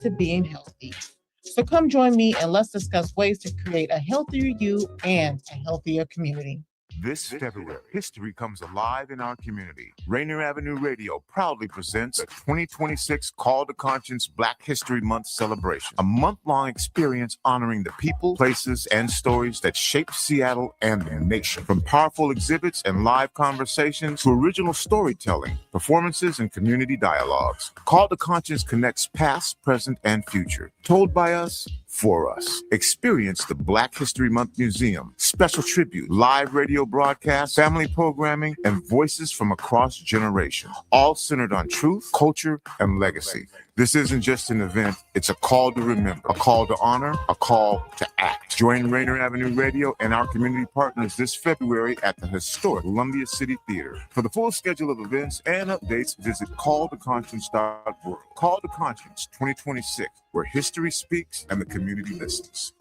to being healthy. So come join me and let's discuss ways to create a healthier you and a healthier community. This February, history comes alive in our community. Rainier Avenue Radio proudly presents the 2026 Call to Conscience Black History Month celebration, a month-long experience honoring the people, places, and stories that shaped Seattle and the nation. From powerful exhibits and live conversations to original storytelling, performances, and community dialogues, Call to Conscience connects past, present, and future. Told by us, for us. Experience the Black History Month Museum, special tribute, live radio broadcasts, family programming, and voices from across generations, all centered on truth, culture, and legacy. This isn't just an event, it's a call to remember, a call to honor, a call to act. Join Rainier Avenue Radio and our community partners this February at the historic Columbia City Theater. For the full schedule of events and updates, visit calltoconscience.org. Call to Conscience 2026, where history speaks and the community listens.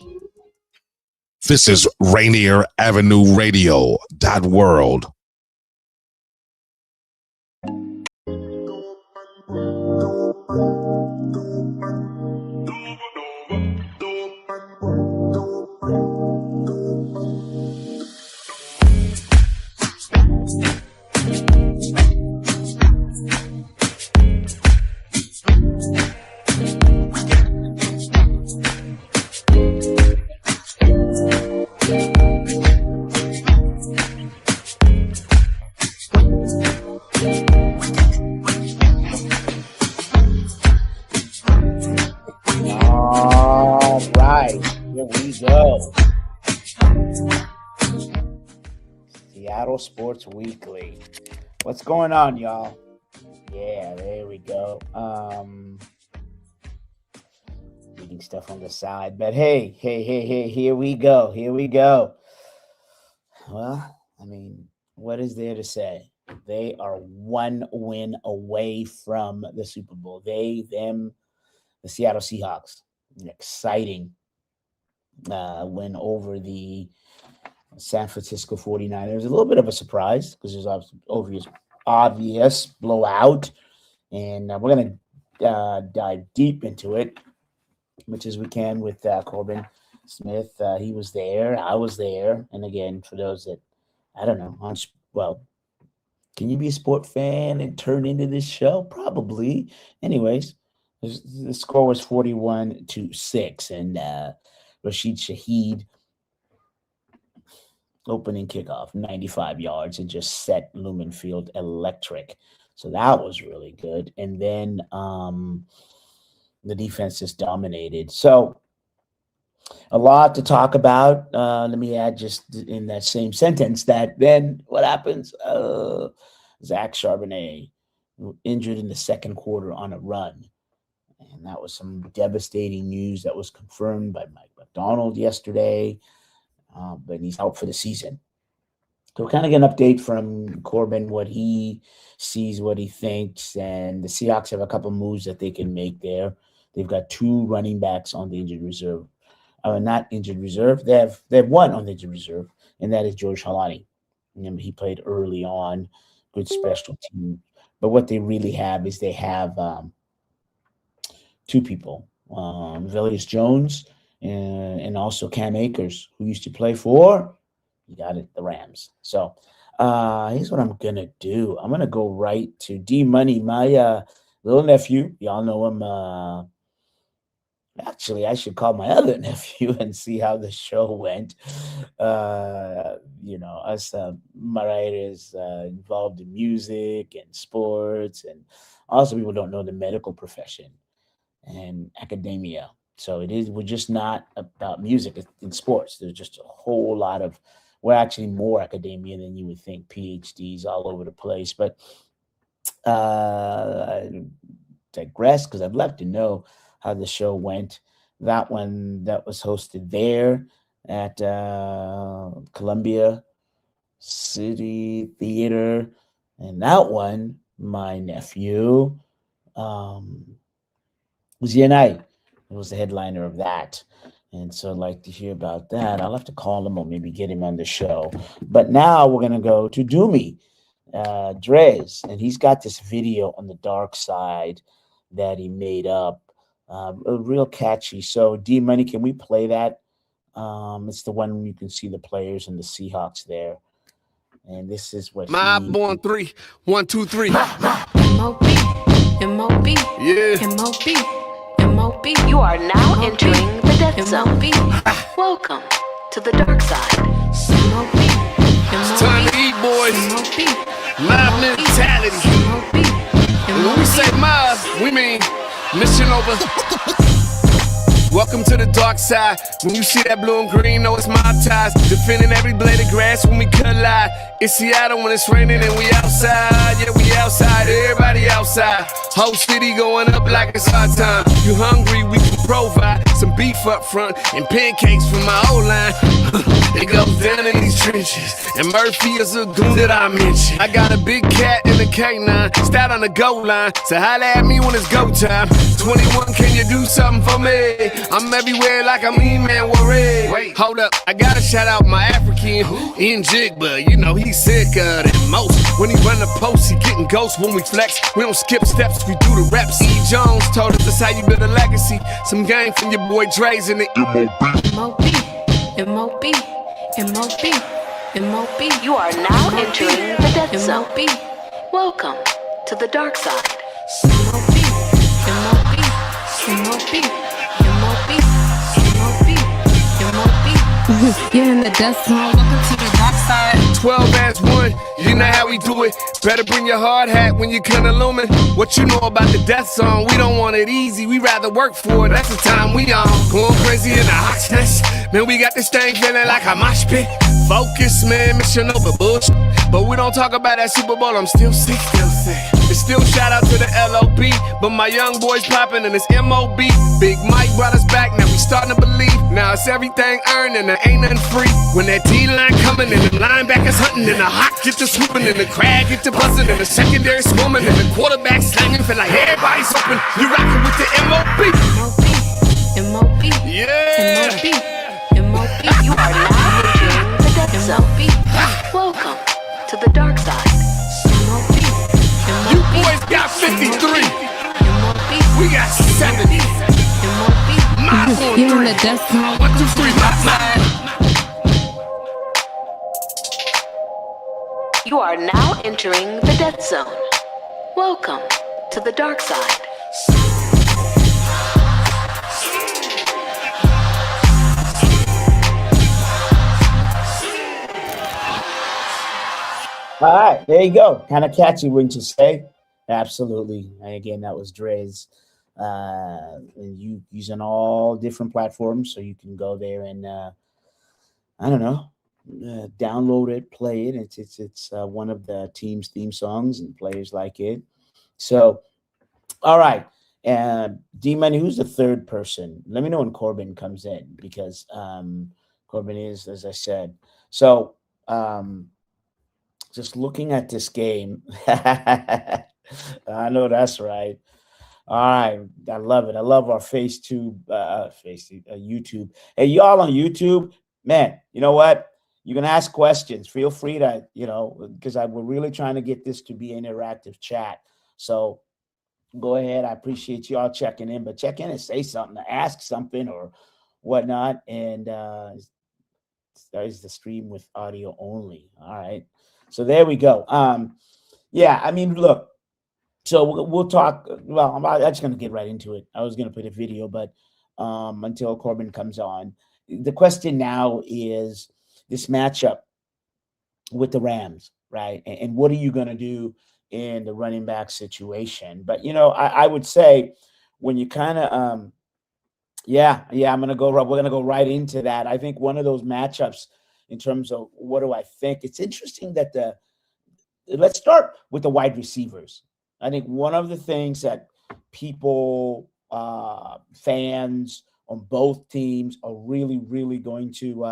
This is Rainier Avenue Radio.world. Sports Weekly. What's going on, y'all? Yeah, there we go. Reading stuff on the side, but hey, here we go. Well, I mean, what is there to say? They are one win away from the Super Bowl. The Seattle Seahawks. An exciting win over the San Francisco 49ers. A little bit of a surprise because there's obvious blowout. And we're going to dive deep into it, much as we can with Corbin Smith. He was there. I was there. And again, for those that, I don't know, can you be a sport fan and turn into this show? Probably. Anyways, the score was 41-6. And Rashid Shaheed, opening kickoff, 95 yards, and just set Lumen Field electric. So that was really good. And then the defense just dominated. So a lot to talk about. Let me add just in that same sentence that then what happens? Zach Charbonnet injured in the second quarter on a run. And that was some devastating news that was confirmed by Mike McDonald yesterday. But he's out for the season. So we'll kind of get an update from Corbin, what he sees, what he thinks. And the Seahawks have a couple moves that they can make there. They've got two running backs on the injured reserve. Not injured reserve. They have one on the injured reserve, and that is George Halani. Remember, he played early on, good special team. But what they really have is they have two people, Velius Jones and also Cam Akers, who used to play for, you got it, the Rams. So here's what I'm going to do. I'm going to go right to D-Money, my little nephew. Y'all know him. Actually, I should call my other nephew and see how the show went. Us Mariah involved in music and sports, and also people don't know the medical profession and academia. So we're just not about music in sports. There's just a whole lot of, we're actually more academia than you would think, PhDs all over the place. But I digress because I'd love to know how the show went. That one that was hosted there at Columbia City Theater. And that one, my nephew, was Night. It was the headliner of that. And so I'd like to hear about that. I'll have to call him or maybe get him on the show. But now we're going to go to Doomy, Drez. And he's got this video on the dark side that he made up real catchy. So D Money, can we play that? It's the one you can see the players and the Seahawks there. And this is what My born 3, 1, 2, 3. M.O.B. M.O.B. Yeah. M.O.B. M.O.B. You are now entering the death zone. Welcome to the dark side. M.O.B. It's time to eat, boys. M.O.B. Mob mentality. And when we say mob, we mean mission over. Welcome to the dark side. When you see that blue and green, know it's mob ties. Defending every blade of grass when we collide. It's Seattle when it's raining and we outside. Yeah, we outside, everybody outside. Whole city going up like it's our time. You hungry, we can provide some beef up front and pancakes from my old line. It goes down in these trenches, and Murphy is a goon that I mentioned. I got a big cat and a K9, stout on the goal line, so holla at me when it's go time. 21, can you do something for me? I'm everywhere like I'm E-Man Warren. Wait, hold up, I gotta shout out my African in Jigba. You know he's sicker than most. When he run the post, he getting ghosts. When we flex, we don't skip steps, we do the reps. E. Jones told us that's how you build a legacy. Some game from your boy Dre's in the M.O.B. M.O.B. M.O.B. M.O.B. You are now entering the death zone. Welcome to the dark side. M.O.B. M.O.B. M.O.B. M.O.B. M.O.B. M.O.B. You're in the death zone. Welcome to the dark side. 12 as 1, you know how we do it. Better bring your hard hat when you can illumine. What you know about the death zone? We don't want it easy, we rather work for it. That's the time we on. Going crazy in the hotness. Man, we got this thing feeling like a mosh pit. Focus, man, mission over bullshit. But we don't talk about that Super Bowl, I'm still sick, It's still shout out to the LOB, but my young boys popping and it's M.O.B. Big Mike brought us back, now we starting to believe. Now it's everything earned and there ain't nothing free. When that D-line coming and the linebackers hunting and the hot get to swooping and the crowd get to buzzing and the secondary swarming and the quarterback slanging, feel like everybody's open. You rocking with the M.O.B. M.O.B. Yeah. M.O.B. M.O.B. You are now entering the death zone. Welcome to the dark side. M.O.B. You boys got 53. We got 70. My boy, You're in the death zone. 1, 2, 3, my. You are now entering the death zone. Welcome to the dark side. All right, there you go. Kind of catchy, wouldn't you say? Absolutely. And again, that was Dre's. And you using all different platforms, so you can go there and I don't know, download it, play it. It's one of the team's theme songs, and players like it. So, all right. D-Money, who's the third person? Let me know when Corbin comes in, because Corbin is, as I said. So, just looking at this game, I know that's right. All right, I love it. I love our YouTube. Hey, y'all on YouTube, man, you know what? You can ask questions. Feel free to, because we're really trying to get this to be an interactive chat. So go ahead. I appreciate y'all checking in, but check in and say something, ask something or whatnot. And there's the stream with audio only. All right. So there we go. Yeah, I mean, look, so we'll talk. Well, I'm just going to get right into it. I was going to put a video, but until Corbin comes on, the question now is this matchup with the Rams, right? And what are you going to do in the running back situation? But, I would say when you kind of, I'm going to go, we're going to go right into that. I think one of those matchups in terms of what do I think, it's interesting that let's start with the wide receivers. I think one of the things that people, fans on both teams are really, really going to,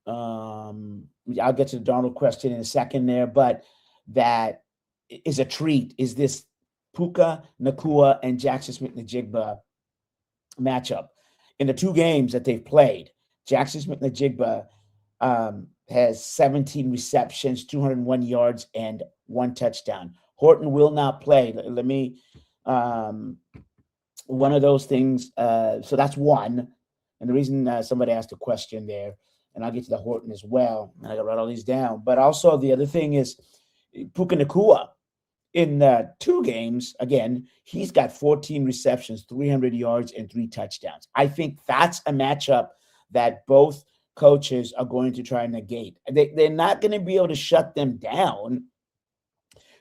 I'll get to the Darnold question in a second there, but that is a treat, is this Puka Nacua and Jackson Smith-Njigba matchup. In the two games that they've played, Jackson Smith-Njigba has 17 receptions, 201 yards, and 1 touchdown. Horton will not play. Let me one of those things. So that's one. And the reason somebody asked a question there, and I'll get to the Horton as well, and I got to write all these down. But also the other thing is Puka Nacua. In 2 games, again, he's got 14 receptions, 300 yards, and 3 touchdowns. I think that's a matchup that both coaches are going to try and negate. They're not going to be able to shut them down.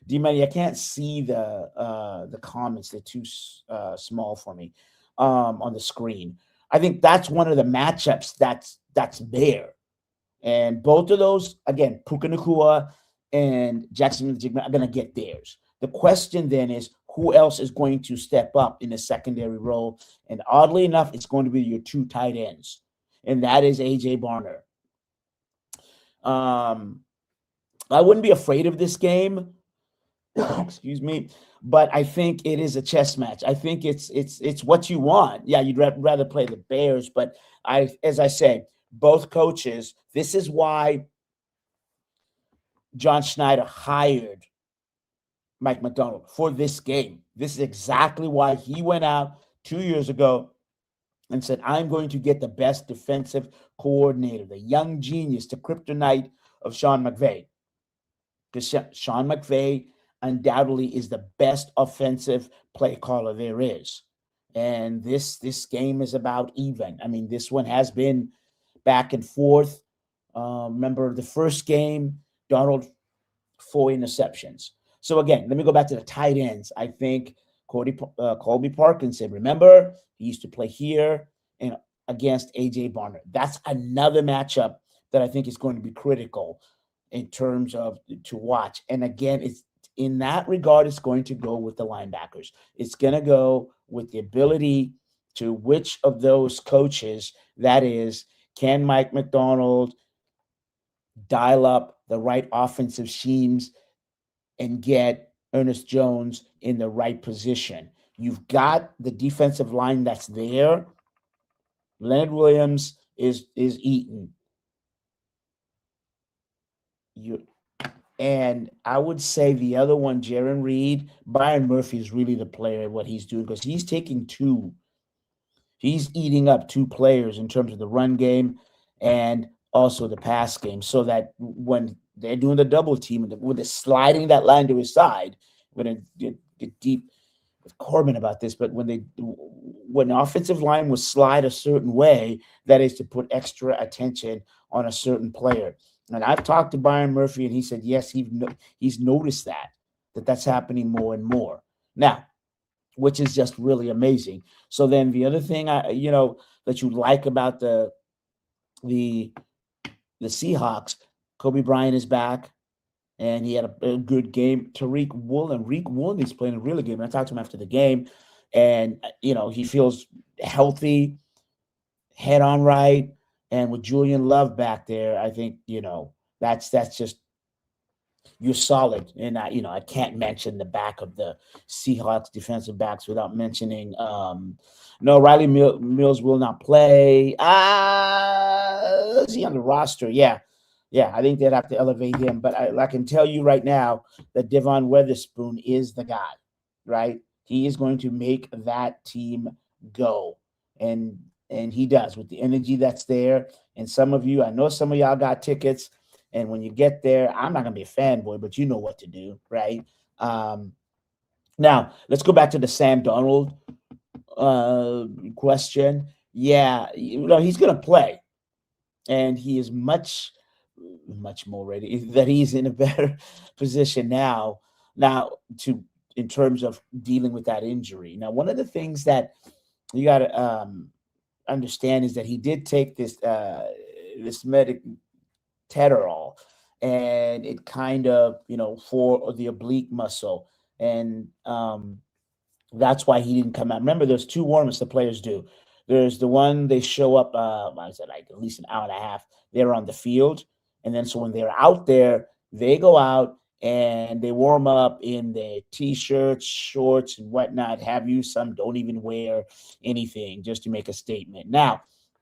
D-Money, I can't see the comments. They're too small for me on the screen. I think that's one of the matchups that's there. And both of those, again, Puka Nacua and Jackson Jigman are going to get theirs. The question then is, who else is going to step up in the secondary role? And oddly enough, it's going to be your 2 tight ends, and that is A.J. Barner. I wouldn't be afraid of this game, excuse me, but I think it is a chess match. I think it's what you want. Yeah, you'd rather play the Bears, but as I say, both coaches, this is why John Schneider hired Mike Macdonald for this game. This is exactly why he went out 2 years ago and said, I'm going to get the best defensive coordinator, the young genius, the kryptonite of Sean McVay. Because Sean McVay undoubtedly is the best offensive play caller there is. And this game is about even. I mean, this one has been back and forth. Remember the first game, Donald, 4 interceptions. So again, let me go back to the tight ends. I think Colby Parkinson, remember, he used to play here and against A.J. Barner. That's another matchup that I think is going to be critical in terms of to watch. And again, it's in that regard, it's going to go with the linebackers. It's going to go with the ability to which of those coaches, that is, can Mike Macdonald dial up the right offensive schemes and get Ernest Jones in the right position. You've got the defensive line that's there. Leonard Williams is eaten. And I would say the other one, Jaron Reed, Byron Murphy is really the player, what he's doing, because he's taking 2. He's eating up 2 players in terms of the run game and also the pass game, so that when they're doing the double team, when they're sliding that line to his side, when it get deep with Corbin about this, but when the offensive line will slide a certain way, that is to put extra attention on a certain player. And I've talked to Byron Murphy, and he said, yes, he's noticed that's happening more and more now, which is just really amazing. So then the other thing that you like about the Seahawks, Kobe Bryant is back, and he had a good game. Reek Woolen is playing a really good game. I talked to him after the game, and he feels healthy, head on right, and with Julian Love back there, I think that's just you're solid. And I can't mention the back of the Seahawks defensive backs without mentioning no, Riley Mills will not play. Is he on the roster? Yeah, I think they'd have to elevate him. But I can tell you right now that Devon Weatherspoon is the guy, right? He is going to make that team go. And he does with the energy that's there. And I know some of y'all got tickets. And when you get there, I'm not going to be a fanboy, but you know what to do, right? Now, let's go back to the Sam Darnold question. Yeah, he's going to play. And he is much more ready, that he's in a better position now in terms of dealing with that injury. Now, one of the things that you got to understand is that he did take this medic Teterol, and it kind of, for the oblique muscle. And that's why he didn't come out. Remember, there's 2 warm-ups the players do. There's the one they show up, like at least an hour and a half. They're on the field. And then so when they're out there, they go out and they warm up in their T-shirts, shorts, and whatnot. Have you? Some don't even wear anything just to make a statement. Now,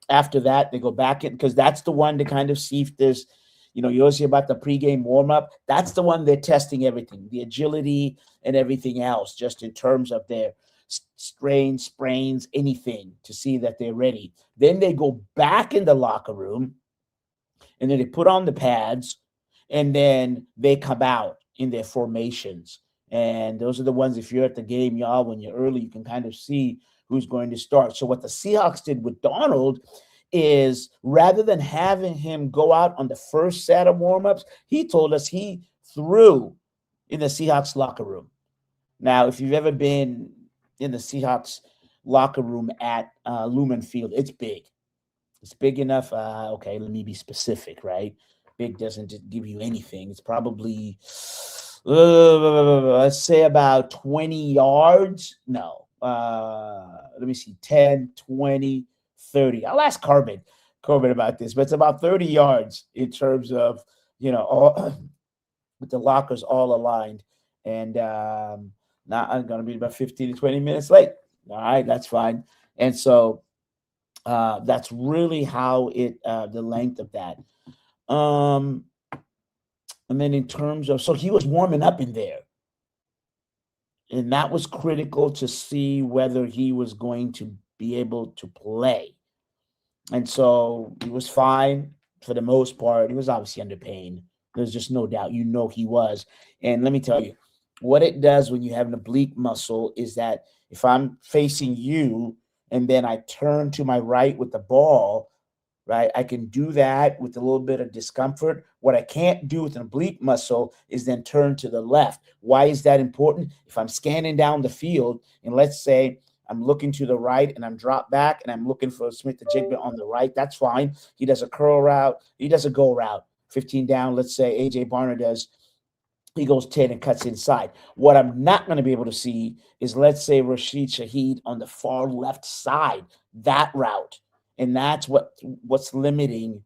after that, they go back in, because that's the one to kind of see if there's, you always hear about the pregame warm-up. That's the one they're testing everything, the agility and everything else, just in terms of their strains, sprains, anything to see that they're ready. Then they go back in the locker room, and then they put on the pads, and then they come out in their formations. And those are the ones, if you're at the game, y'all, when you're early, you can kind of see who's going to start. So what the Seahawks did with Donald is, rather than having him go out on the first set of warmups, he told us he threw in the Seahawks locker room. Now, if you've ever been in the Seahawks locker room at Lumen Field, it's big. It's big enough. Okay, let me be specific, right? Big doesn't just give you anything. It's probably, let's say about 20 yards. No, let me see, 10, 20, 30. I'll ask Corbin about this, but it's about 30 yards in terms of, all, with the lockers all aligned. And now I'm going to be about 15 to 20 minutes late. All right, that's fine. And so that's really how the length of that. And then in terms of, so he was warming up in there. And that was critical to see whether he was going to be able to play. And so he was fine for the most part. He was obviously under pain. There's just no doubt, he was. And let me tell you, what it does when you have an oblique muscle is that if I'm facing you and then I turn to my right with the ball, right, I can do that with a little bit of discomfort. What I can't do with an oblique muscle is then turn to the left. Why is that important? If I'm scanning down the field, and let's say I'm looking to the right and I'm dropped back and I'm looking for Smith-Njigba on the right, that's fine. He does a curl route. He does a go route. 15 down, let's say A.J. Barner does. He goes 10 and cuts inside. What I'm not going to be able to see is, let's say, Rashid Shaheed on the far left side, that route. And that's what's limiting,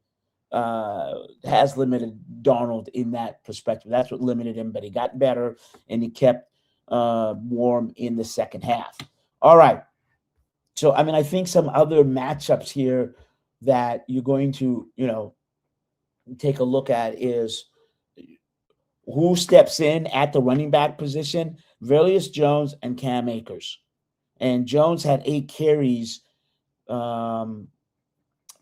has limited Darnold in that perspective. That's what limited him, but he got better and he kept warm in the second half. All right. So, I think some other matchups here that you're going to, take a look at is who steps in at the running back position. Velus Jones and Cam Akers. And Jones had 8 carries when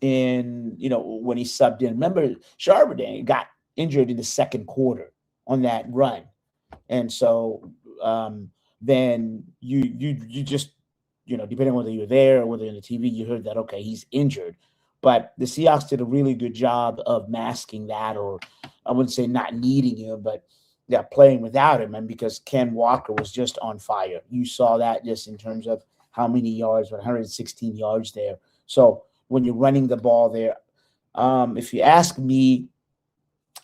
he subbed in. Remember, Charbonnet got injured in the second quarter on that run. And so then you just, depending on whether you're there or whether in the TV, you heard that, okay, he's injured. But the Seahawks did a really good job of masking that, or I wouldn't say not needing him, but playing without him. And because Ken Walker was just on fire. You saw that just in terms of how many yards, 116 yards there. So when you're running the ball there, if you ask me,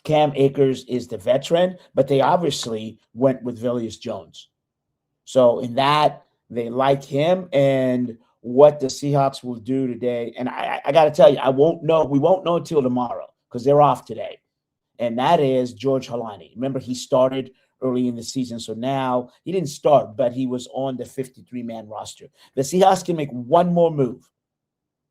Cam Akers is the veteran, but they obviously went with Velus Jones. So in that, they like him. And what the Seahawks will do today, and I got to tell you, we won't know until tomorrow because they're off today. And that is George Holani. Remember, he started early in the season. So now he didn't start, but he was on the 53-man roster. The Seahawks can make one more move.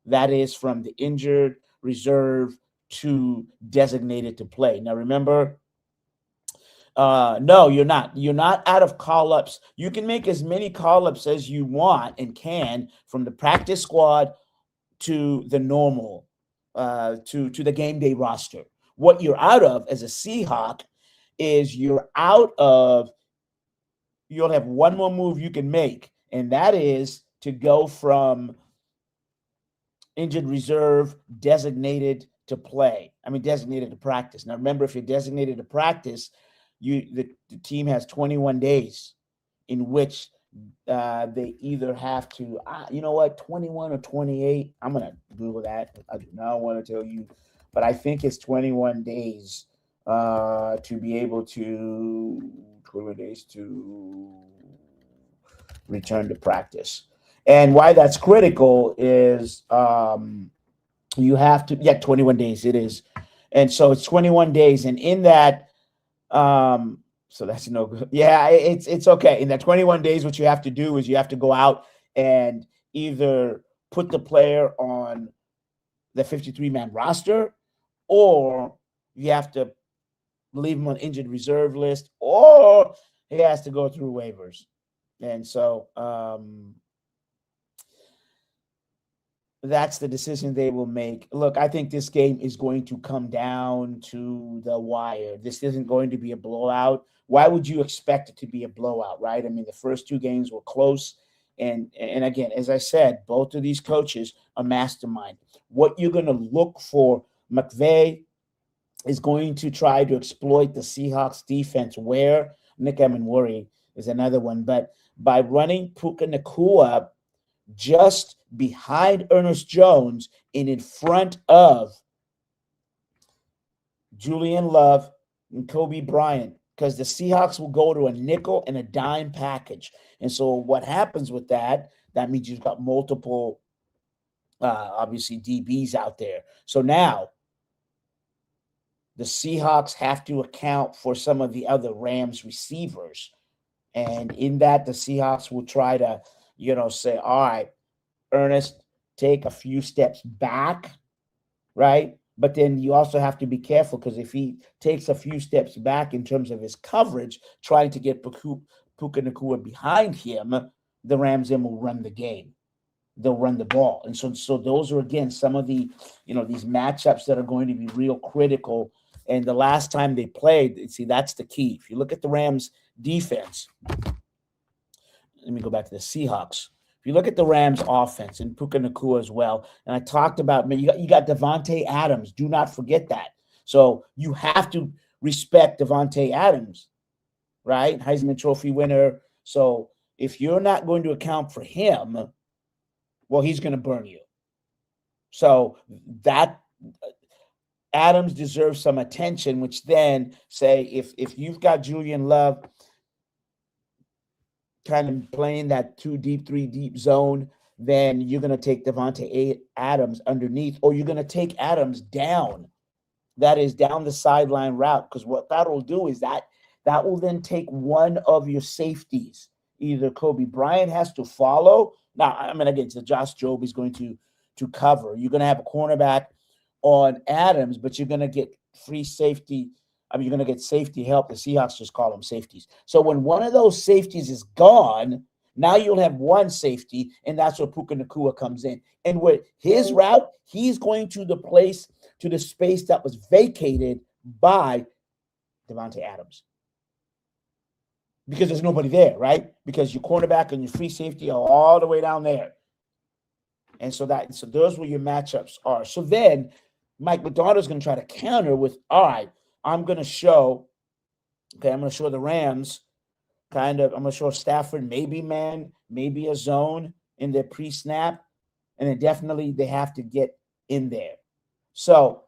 That is from the injured reserve to designated to play. Now, remember, no, you're not. You're not out of call-ups. You can make as many call-ups as you want and can from the practice squad to the normal, to the game day roster. What you're out of as a Seahawk is you'll have one more move you can make, and that is to go from injured reserve, designated to play. Designated to practice. Now, remember, if you're designated to practice, the team has 21 days in which they either have to, 21 or 28. I'm going to Google that. I do not want to tell you, but I think it's 21 days to be able to, 21 days to return to practice. And why that's critical is you have to, 21 days it is. And so it's 21 days. And in that, so that's no good. Yeah, it's okay. In that 21 days, what you have to do is you have to go out and either put the player on the 53-man roster, or you have to leave him on injured reserve list, or he has to go through waivers. And so that's the decision they will make. Look, I think this game is going to come down to the wire. This isn't going to be a blowout. Why would you expect it to be a blowout, right? I mean, the first two games were close. And again, as I said, both of these coaches are mastermind. What you're going to look for, McVay is going to try to exploit the Seahawks defense where Nick Emenwari is another one. But by running Puka Nacua just behind Ernest Jones and in front of Julian Love and Kobe Bryant, because the Seahawks will go to a nickel and a dime package. And so what happens with that, that means you've got multiple, obviously, DBs out there. So now the Seahawks have to account for some of the other Rams receivers. And in that, the Seahawks will try to, say, all right, Ernest, take a few steps back, right? But then you also have to be careful because if he takes a few steps back in terms of his coverage, trying to get Puka Nacua behind him, the Rams then will run the game. They'll run the ball. And so those are, again, some of the, these matchups that are going to be real critical. And the last time they played, see, that's the key. If you look at the Rams defense, let me go back to the Seahawks. If you look at the Rams offense and Puka Nacua as well, and I talked about, you got Davante Adams. Do not forget that. So you have to respect Davante Adams, right? Heisman Trophy winner. So if you're not going to account for him, well, he's going to burn you. So that Adams deserves some attention, which then say if you've got Julian Love kind of playing that 2 deep, 3 deep zone, then you're going to take Davante Adams underneath, or you're going to take Adams down. That is down the sideline route, because what that will do is that will then take one of your safeties. Either Kobe Bryant has to follow. Now, I mean, again, so Josh Jobe is going to cover. You're going to have a cornerback on Adams, but you're going to get free safety. I mean, you're going to get safety help. The Seahawks just call them safeties. So when one of those safeties is gone, now you'll have one safety, and that's where Puka Nacua comes in. And with his route, he's going to the space that was vacated by Davante Adams. Because there's nobody there, right? Because your cornerback and your free safety are all the way down there. And so those were your matchups are. So then Mike Macdonald's going to try to counter with, all right, I'm going to show the Rams I'm going to show Stafford maybe man, maybe a zone in their pre-snap, and then definitely they have to get in there. So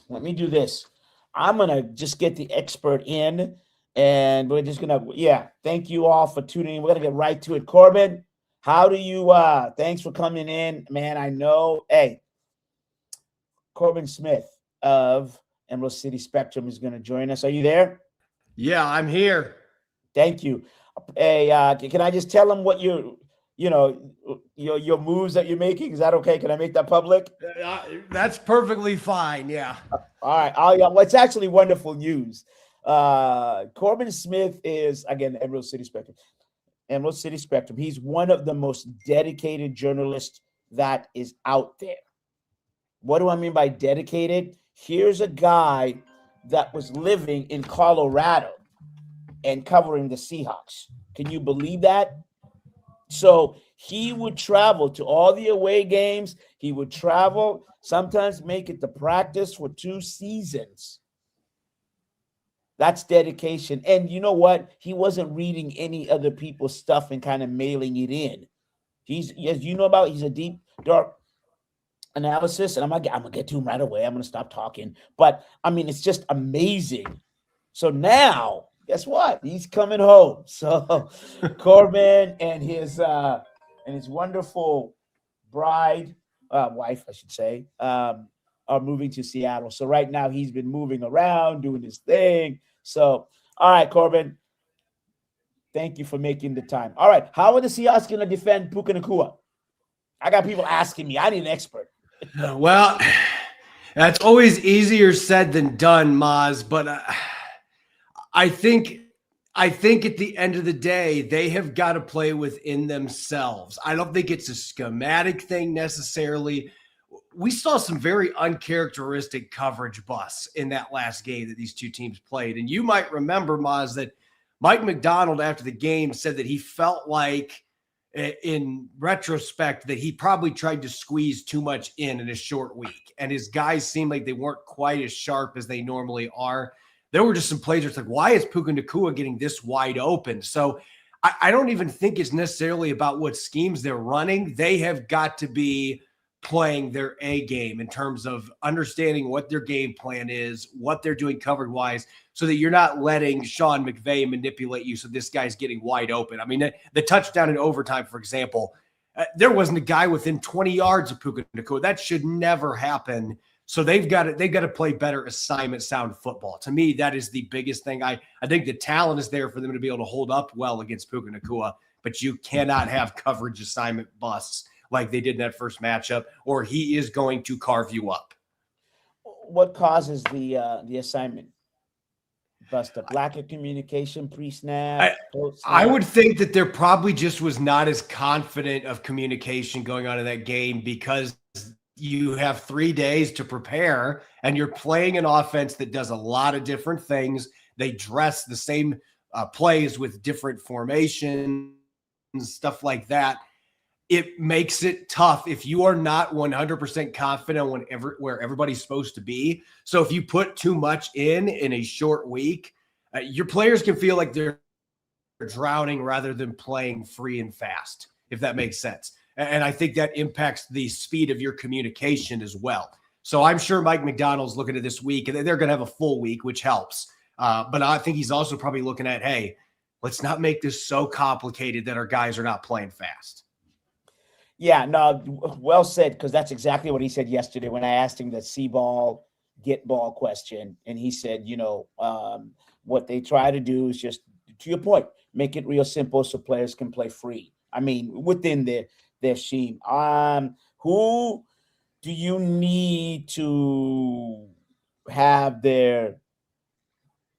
let me do this. I'm going to just get the expert in, and we're just going to, thank you all for tuning in. We're going to get right to it. Corbin, how do you, thanks for coming in, man. I know, Corbin Smith of Emerald City Spectrum is going to join us. Are you there? Yeah, I'm here. Thank you. Hey, can I just tell them what your moves that you're making? Is that okay? Can I make that public? That's perfectly fine. Yeah. All right. Well, it's actually wonderful news. Corbin Smith is, again, Emerald City Spectrum. Emerald City Spectrum. He's one of the most dedicated journalists that is out there. What do I mean by dedicated? Here's a guy that was living in Colorado and covering the Seahawks. Can you believe that? So he would travel to all the away games. He would travel, sometimes make it to practice for 2 seasons. That's dedication. And you know what? He wasn't reading any other people's stuff and kind of mailing it in. He's, as you know about, he's a deep, dark analysis, and I'm gonna get to him right away. I'm gonna stop talking. But I mean, it's just amazing. So now, guess what? He's coming home. So Corbin and his wonderful wife, I should say, are moving to Seattle. So right now he's been moving around, doing his thing. So, all right, Corbin, thank you for making the time. All right, how are the Seahawks going to defend Puka Nacua? I got people asking me. I need an expert. Well, that's always easier said than done, Maz. But I think I think at the end of the day, they have got to play within themselves. I don't think it's a schematic thing necessarily. We saw some very uncharacteristic coverage busts in that last game that these two teams played. And you might remember, Maz, that Mike McDonald after the game said that he felt like, in retrospect, that he probably tried to squeeze too much in a short week. And his guys seemed like they weren't quite as sharp as they normally are. There were just some plays where it's like, why is Puka Nacua getting this wide open? So I don't even think it's necessarily about what schemes they're running. They have got to be playing their A game in terms of understanding what their game plan is, what they're doing coverage-wise, so that you're not letting Sean McVay manipulate you so this guy's getting wide open. I mean, the touchdown in overtime, for example, there wasn't a guy within 20 yards of Puka Nacua. That should never happen. So they've got to play better assignment sound football. To me, that is the biggest thing. I think the talent is there for them to be able to hold up well against Puka Nacua, but you cannot have coverage assignment busts like they did in that first matchup, or he is going to carve you up. What causes the assignment bust up? Lack of communication pre-snap? I would think that there probably just was not as confident of communication going on in that game because you have 3 days to prepare and you're playing an offense that does a lot of different things. They dress the same plays with different formations, stuff like that. It makes it tough if you are not 100% confident where everybody's supposed to be. So if you put too much in a short week, your players can feel like they're drowning rather than playing free and fast, if that makes sense. And I think that impacts the speed of your communication as well. So I'm sure Mike McDonald's looking at this week, and they're going to have a full week, which helps. But I think he's also probably looking at, hey, let's not make this so complicated that our guys are not playing fast. Yeah, no, well said, because that's exactly what he said yesterday when I asked him the see ball, get ball question. And he said, what they try to do is just, to your point, make it real simple so players can play free. I mean, within their scheme. Who do you need to have their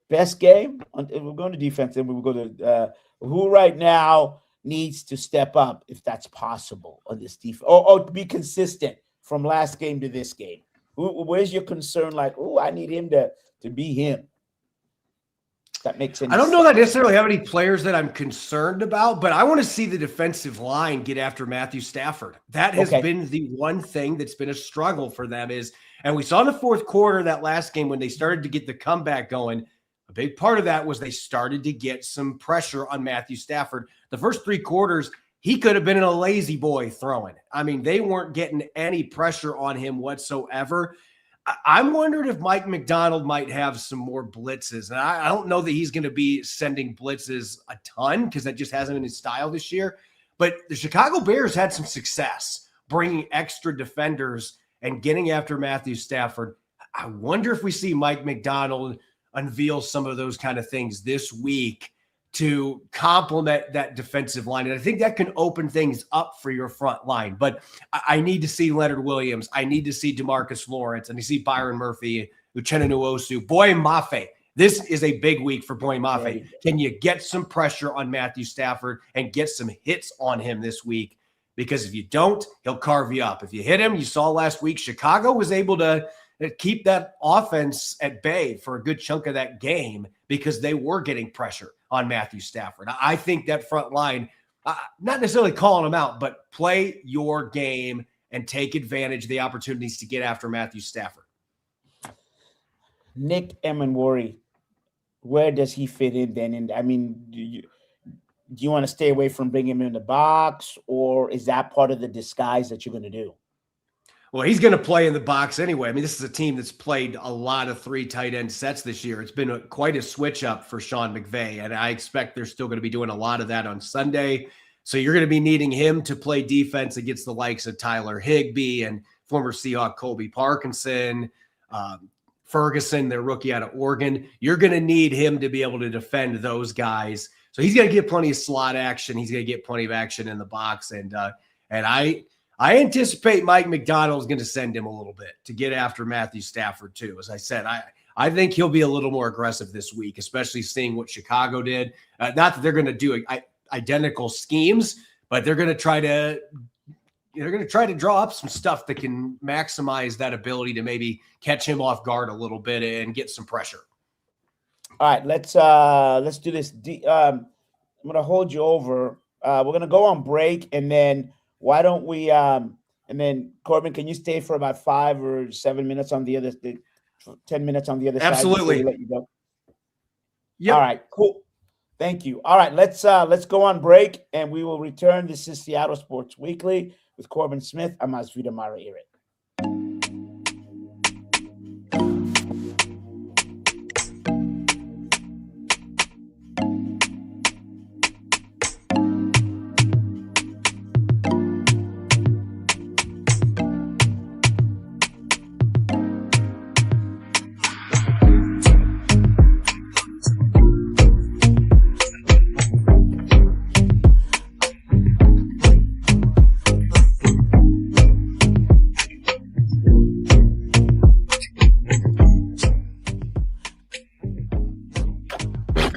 best game? We're going to defense, and we'll go to who right now needs to step up, if that's possible, on this defense, or be consistent from last game to this game. Where's your concern? Like, I need him to be him. That makes sense. I don't know that I necessarily have any players that I'm concerned about, but I want to see the defensive line get after Matthew Stafford. That has been the one thing that's been a struggle for them and we saw in the fourth quarter that last game when they started to get the comeback going, a big part of that was they started to get some pressure on Matthew Stafford. The first 3 quarters, he could have been in a lazy boy throwing. I mean, they weren't getting any pressure on him whatsoever. I'm wondering if Mike McDonald might have some more blitzes. And I don't know that he's going to be sending blitzes a ton because that just hasn't been his style this year. But the Chicago Bears had some success bringing extra defenders and getting after Matthew Stafford. I wonder if we see Mike McDonald unveil some of those kind of things this week to complement that defensive line. And I think that can open things up for your front line. But I need to see Leonard Williams. I need to see DeMarcus Lawrence. And I see Byron Murphy, Uchenna Nwosu, Boy Mafe. This is a big week for Boy Mafe. Can you get some pressure on Matthew Stafford and get some hits on him this week? Because if you don't, he'll carve you up. If you hit him, you saw last week, Chicago was able to keep that offense at bay for a good chunk of that game because they were getting pressure on Matthew Stafford. I think that front line, not necessarily calling him out, but play your game and take advantage of the opportunities to get after Matthew Stafford. Nick Emenwari, where does he fit in then? I mean, do you want to stay away from bringing him in the box, or is that part of the disguise that you're going to do? Well, he's going to play in the box anyway. I mean, this is a team that's played a lot of 3 tight end sets this year. It's been quite a switch up for Sean McVay, and I expect they're still going to be doing a lot of that on Sunday. So you're going to be needing him to play defense against the likes of Tyler Higbee and former Seahawk Colby Parkinson, Ferguson, their rookie out of Oregon. You're going to need him to be able to defend those guys. So he's going to get plenty of slot action. He's going to get plenty of action in the box, and I anticipate Mike McDonald is going to send him a little bit to get after Matthew Stafford too. As I said, I think he'll be a little more aggressive this week, especially seeing what Chicago did. Not that they're going to do identical schemes, but they're going to try to draw up some stuff that can maximize that ability to maybe catch him off guard a little bit and get some pressure. All right, let's do this. I'm going to hold you over. We're going to go on break, and then why don't we and then Corbin, can you stay for about 5 or 7 minutes on the other 10 minutes on the other Absolutely. side? Absolutely. Let you go. Yep. All right, cool. Thank you. All right, let's go on break, and we will return. This is Seattle Sports Weekly with Corbin Smith. I'm Masvida Mara Eric.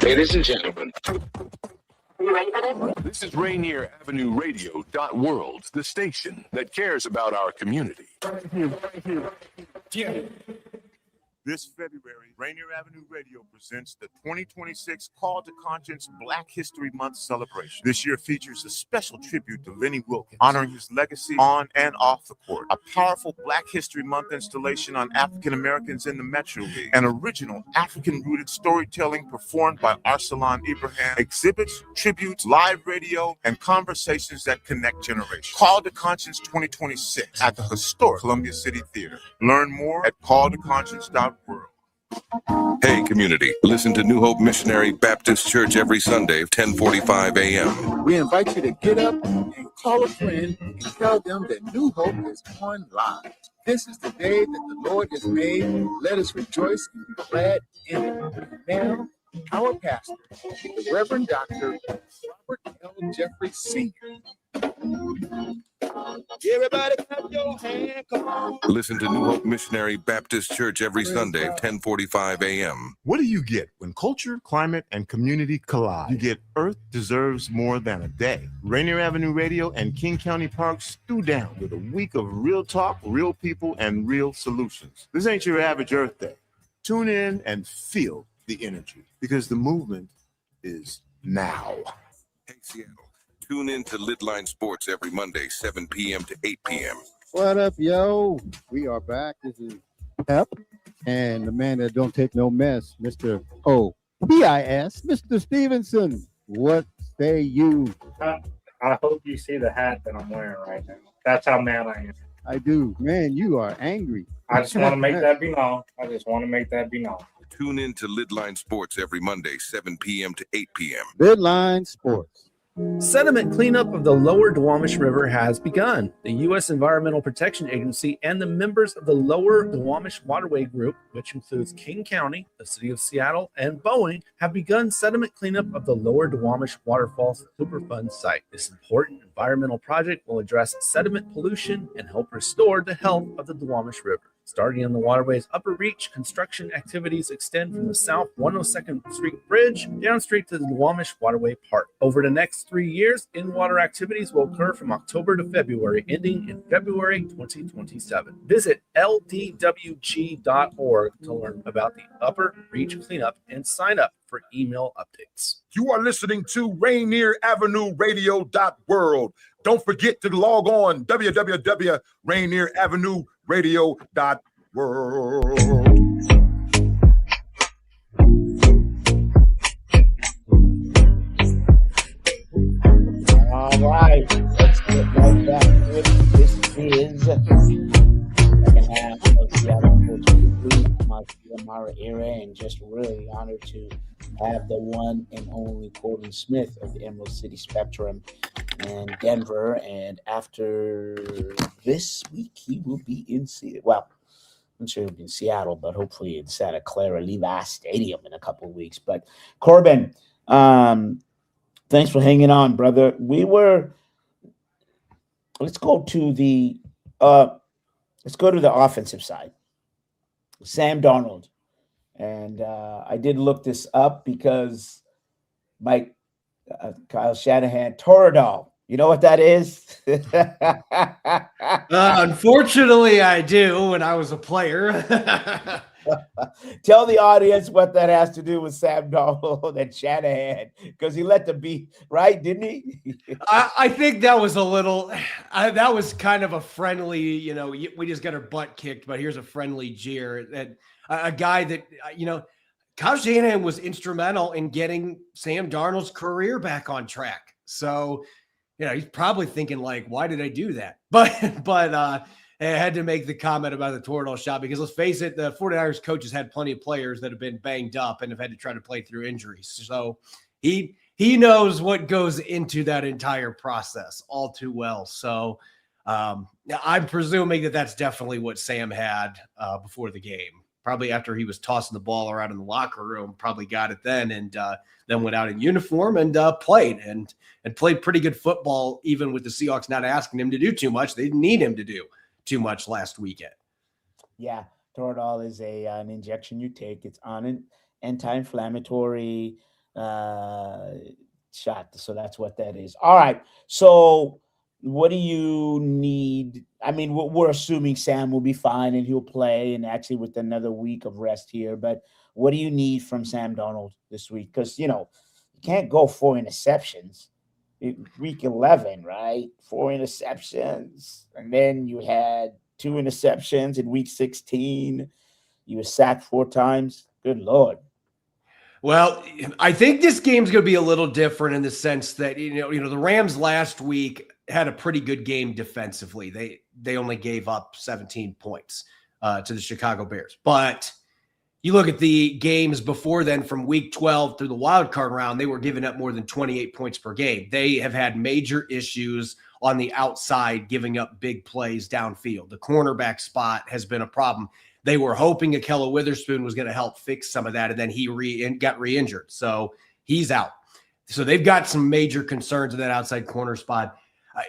Ladies and gentlemen, this is Rainier Avenue Radio.world, the station that cares about our community. This February, Rainier Avenue Radio presents the 2026 Call to Conscience Black History Month celebration. This year features a special tribute to Lenny Wilkins, honoring his legacy on and off the court. A powerful Black History Month installation on African Americans in the Metro League. An original African-rooted storytelling performed by Arsalan Ibrahim. Exhibits, tributes, live radio, and conversations that connect generations. Call to Conscience 2026 at the historic Columbia City Theater. Learn more at calltoconscience.org. Hey, community, listen to New Hope Missionary Baptist Church every Sunday, 10:45 a.m. We invite you to get up and call a friend and tell them that New Hope is on live. This is the day that the Lord has made. Let us rejoice and be glad in it. Now, our pastor, the Reverend Dr. Robert L. Jeffrey Sr. Everybody clap your hand, come on. Listen to New Hope Missionary Baptist Church every Sunday, 10:45 a.m. What do you get when culture, climate, and community collide? You get Earth Deserves More Than a Day. Rainier Avenue Radio and King County Park stew down with a week of real talk, real people, and real solutions. This ain't your average Earth Day. Tune in and feel the energy, because the movement is now. Hey, Seattle, tune in to Lidline Sports every Monday, 7 p.m. to 8 p.m. What up, yo? We are back. This is Pep, and the man that don't take no mess, Mr. O-P-I-S, Mr. Stevenson. What say you? I hope you see the hat that I'm wearing right now. That's how mad I am. I do. Man, you are angry. I just want to make that be known. Tune in to Lidline Sports every Monday, 7 p.m. to 8 p.m. Lidline Sports. Sediment cleanup of the lower Duwamish River has begun. The U.S. Environmental Protection Agency and the members of the Lower Duwamish Waterway Group, which includes King County, the City of Seattle, and Boeing, have begun sediment cleanup of the Lower Duwamish Waterfalls Superfund site. This important environmental project will address sediment pollution and help restore the health of the Duwamish River. Starting on the waterway's upper reach, construction activities extend from the South 102nd Street Bridge down straight to the Duwamish Waterway Park. Over the next 3 years, in-water activities will occur from October to February, ending in February 2027. Visit ldwg.org to learn about the upper reach cleanup and sign up for email updates. You are listening to Rainier Avenue Radio.world. Don't forget to log on www.rainieravenue.radio.world. All right, let's get right back to it. This is second half of Seattle Sports Weekly. I'm Mara Era, and just really honored to have the one and only Corbin Smith of the Emerald City Spectrum in Denver. And after this week, he will be in Seattle. Well, I'm sure he'll be in Seattle, but hopefully in Santa Clara Levi Stadium in a couple of weeks. But Corbin, thanks for hanging on, brother. Let's go to the offensive side. Sam Darnold And I did look this up because Kyle Shanahan, Toradol. You know what that is? Unfortunately, I do when I was a player. Tell the audience what that has to do with Sam Darnold and Shanahan, because he let them be, right? Didn't he? I think that was a little, that was kind of a friendly, we just got our butt kicked, but here's a friendly jeer. That a guy that, Kyle Shanahan was instrumental in getting Sam Darnold's career back on track. So, he's probably thinking like, why did I do that? But I had to make the comment about the Toradol shot because let's face it, the 49ers coaches had plenty of players that have been banged up and have had to try to play through injuries. So he knows what goes into that entire process all too well. So I'm presuming that that's definitely what Sam had before the game. Probably after he was tossing the ball around in the locker room, probably got it then, and then went out in uniform and played and played pretty good football, even with the Seahawks not asking him to do too much. They didn't need him to do too much last weekend. Yeah, Toradol is an injection you take. It's on an anti-inflammatory shot, so that's what that is. All right, so what do you need? I mean, we're assuming Sam will be fine and he'll play, and actually with another week of rest here. But what do you need from Sam Darnold this week? Because, you can't go 4 interceptions. Week 11, right? 4 interceptions. And then you had 2 interceptions in week 16. You were sacked 4 times. Good Lord. Well, I think this game's going to be a little different in the sense that, the Rams last week had a pretty good game defensively. They only gave up 17 points to the Chicago Bears. But you look at the games before then from week 12 through the wild card round, they were giving up more than 28 points per game. They have had major issues on the outside, giving up big plays downfield. The cornerback spot has been a problem. They were hoping Ahkello Witherspoon was going to help fix some of that, and then he got re-injured. So he's out. So they've got some major concerns in that outside corner spot.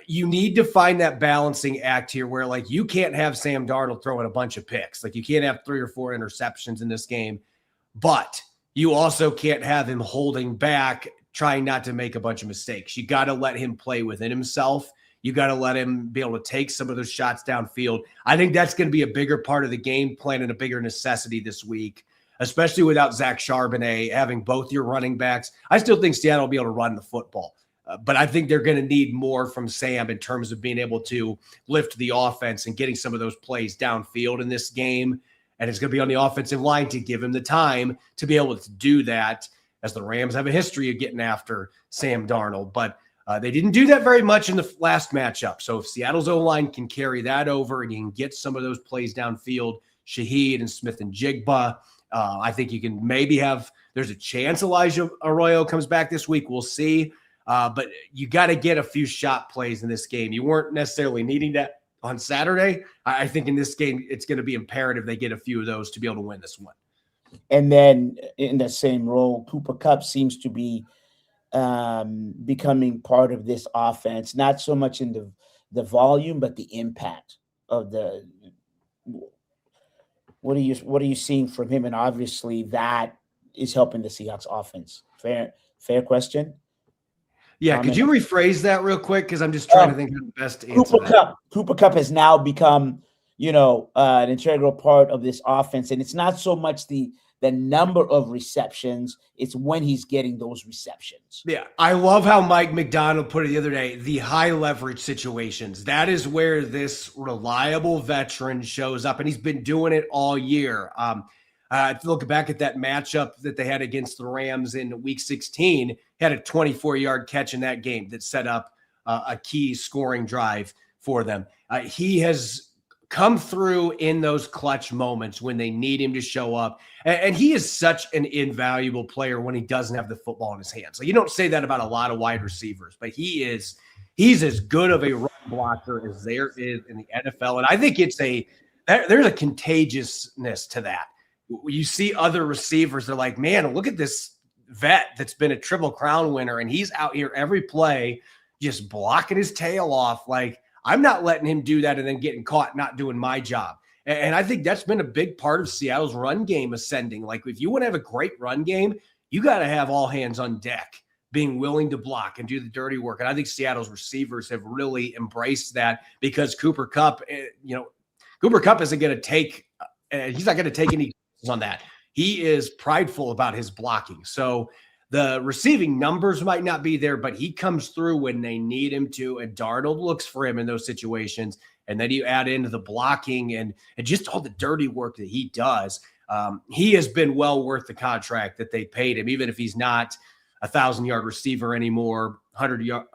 You need to find that balancing act here where, you can't have Sam Darnold throwing a bunch of picks. You can't have 3 or 4 interceptions in this game, but you also can't have him holding back, trying not to make a bunch of mistakes. You got to let him play within himself. You got to let him be able to take some of those shots downfield. I think that's going to be a bigger part of the game plan and a bigger necessity this week, especially without Zach Charbonnet, having both your running backs. I still think Seattle will be able to run the football. But I think they're going to need more from Sam in terms of being able to lift the offense and getting some of those plays downfield in this game. And it's going to be on the offensive line to give him the time to be able to do that, as the Rams have a history of getting after Sam Darnold. But they didn't do that very much in the last matchup. So if Seattle's O-line can carry that over and you can get some of those plays downfield, Shaheed and Smith and Jigba, I think you can maybe there's a chance Elijah Arroyo comes back this week. We'll see. But you got to get a few shot plays in this game. You weren't necessarily needing that on Saturday. I think in this game, it's going to be imperative they get a few of those to be able to win this one. And then in the same role, Cooper Kupp seems to be becoming part of this offense, not so much in the volume, but the impact of the. What are you seeing from him? And obviously that is helping the Seahawks offense. Fair question. Yeah, could you rephrase that real quick? Because I'm just trying to think of the best answer. Cooper Kupp has now become, an integral part of this offense, and it's not so much the number of receptions; it's when he's getting those receptions. Yeah, I love how Mike McDonald put it the other day. The high leverage situations. That is where this reliable veteran shows up, and he's been doing it all year. Look back at that matchup that they had against the Rams in week 16, had a 24-yard catch in that game that set up a key scoring drive for them. He has come through in those clutch moments when they need him to show up. And he is such an invaluable player when he doesn't have the football in his hands. You don't say that about a lot of wide receivers, but he's as good of a run blocker as there is in the NFL. And I think there's a contagiousness to that. You see other receivers, they're like, man, look at this vet that's been a Triple Crown winner, and he's out here every play just blocking his tail off. I'm not letting him do that and then getting caught not doing my job. And I think that's been a big part of Seattle's run game ascending. Like, if you want to have a great run game, you got to have all hands on deck, being willing to block and do the dirty work. And I think Seattle's receivers have really embraced that, because Cooper Kupp, Cooper Kupp isn't going to take, he's not going to take any on that. He is prideful about his blocking. So the receiving numbers might not be there, but he comes through when they need him to, and Darnold looks for him in those situations. And then you add into the blocking and just all the dirty work that he does. He has been well worth the contract that they paid him, even if he's not 1,000-yard receiver anymore, 100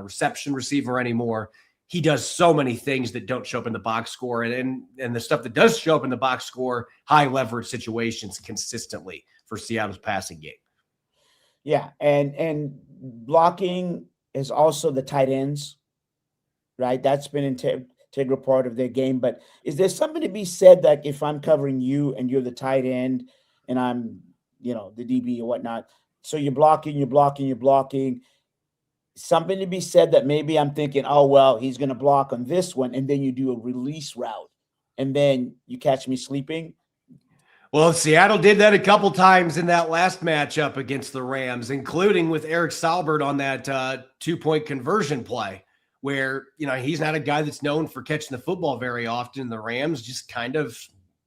reception receiver anymore. He does so many things that don't show up in the box score, and the stuff that does show up in the box score, high leverage situations consistently for Seattle's passing game. Yeah, and blocking is also the tight ends, right? That's been an integral part of their game. But is there something to be said that if I'm covering you and you're the tight end and I'm, the DB or whatnot, so you're blocking, something to be said that maybe I'm thinking, oh, well, he's going to block on this one, and then you do a release route, and then you catch me sleeping? Well, Seattle did that a couple times in that last matchup against the Rams, including with Eric Saubert on that 2-point conversion play, where, he's not a guy that's known for catching the football very often. The Rams just kind of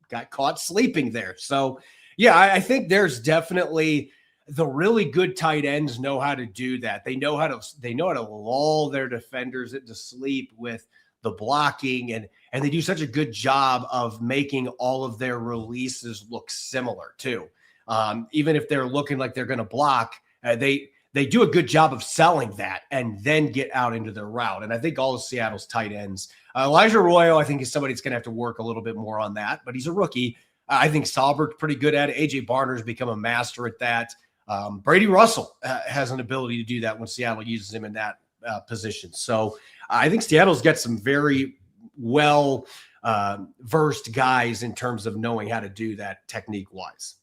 got caught sleeping there. So, yeah, I think there's definitely the really good tight ends know how to do that. They know how to lull their defenders into sleep with the blocking, and they do such a good job of making all of their releases look similar too. Even if they're looking like they're going to block, they do a good job of selling that and then get out into their route. And I think all of Seattle's tight ends, Elijah Arroyo, I think, is somebody that's going to have to work a little bit more on that, but he's a rookie. I think Saubert's pretty good at it. AJ Barner's become a master at that. Brady Russell has an ability to do that when Seattle uses him in that position. So I think Seattle's got some very well versed guys in terms of knowing how to do that technique wise.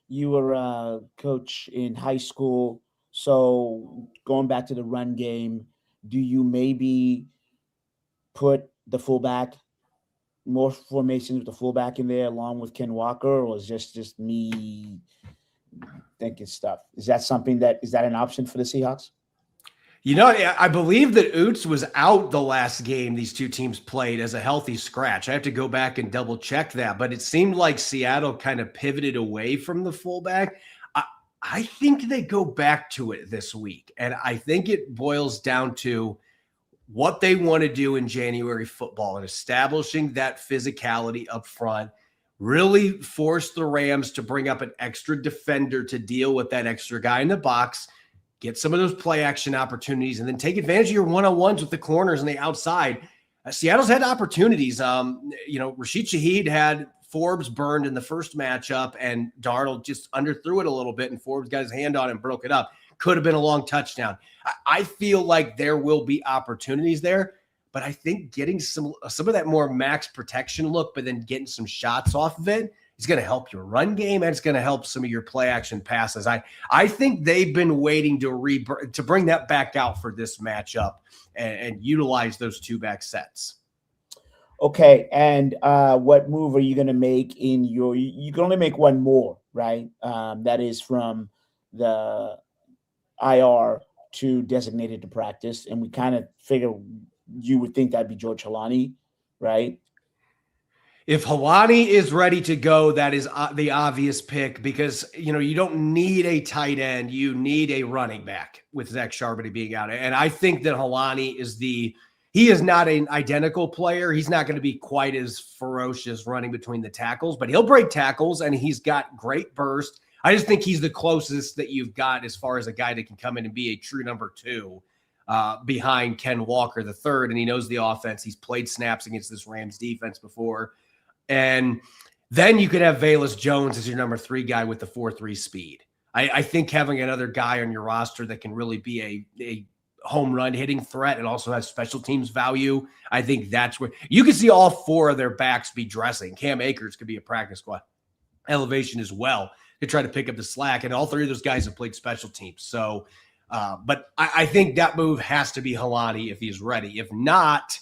You were a coach in high school. So going back to the run game, do you maybe put the fullback, more formations with the fullback in there along with Ken Walker, or is just me thinking stuff? Is that an option for the Seahawks? I believe that Oots was out the last game these two teams played as a healthy scratch. I have to go back and double check that, but it seemed like Seattle kind of pivoted away from the fullback. I think they go back to it this week, and I think it boils down to what they want to do in January football and establishing that physicality up front, really force the Rams to bring up an extra defender to deal with that extra guy in the box, get some of those play action opportunities, and then take advantage of your one-on-ones with the corners and the outside. Seattle's had opportunities. Rashid Shaheed had Forbes burned in the first matchup, and Darnold just underthrew it a little bit, and Forbes got his hand on it and broke it up. Could have been a long touchdown. I feel like there will be opportunities there, but I think getting some of that more max protection look, but then getting some shots off of it is going to help your run game, and it's going to help some of your play action passes. I think they've been waiting to bring that back out for this matchup and utilize those two back sets. Okay, and what move are you going to make you can only make one more, right? That is from the IR to designated to practice, and we kind of figure you would think that'd be George Halani, right? If Halani is ready to go, that is the obvious pick, because you don't need a tight end, you need a running back with Zach Charbonnet being out. And I think that Halani he is not an identical player. He's not going to be quite as ferocious running between the tackles, but he'll break tackles, and he's got great burst. I just think he's the closest that you've got as far as a guy that can come in and be a true number two behind Ken Walker III, and he knows the offense. He's played snaps against this Rams defense before. And then you could have Velus Jones as your number 3 guy with the 4.3 speed. I think having another guy on your roster that can really be a home run hitting threat and also has special teams value, I think that's where you can see all 4 of their backs be dressing. Cam Akers could be a practice squad elevation as well to try to pick up the slack. And all 3 of those guys have played special teams. So, but I think that move has to be Halani if he's ready. If not,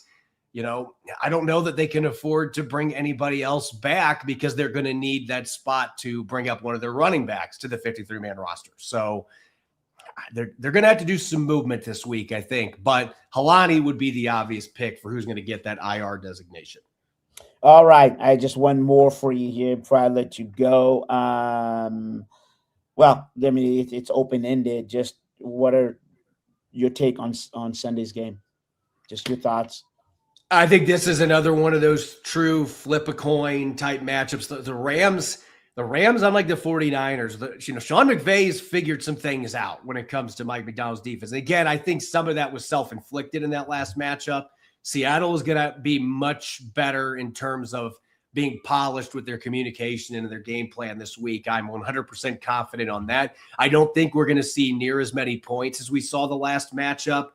I don't know that they can afford to bring anybody else back because they're going to need that spot to bring up one of their running backs to the 53-man roster. So they're going to have to do some movement this week, I think. But Helani would be the obvious pick for who's going to get that IR designation. All right. I just one more for you here before I let you go. Well, I mean, it's open-ended. Just what are your take on Sunday's game? Just your thoughts. I think this is another one of those true flip a coin type matchups. The Rams, unlike the 49ers, Sean McVay's figured some things out when it comes to Mike McDonald's defense. And again, I think some of that was self-inflicted in that last matchup. Seattle is going to be much better in terms of being polished with their communication and their game plan this week. I'm 100% confident on that. I don't think we're going to see near as many points as we saw the last matchup.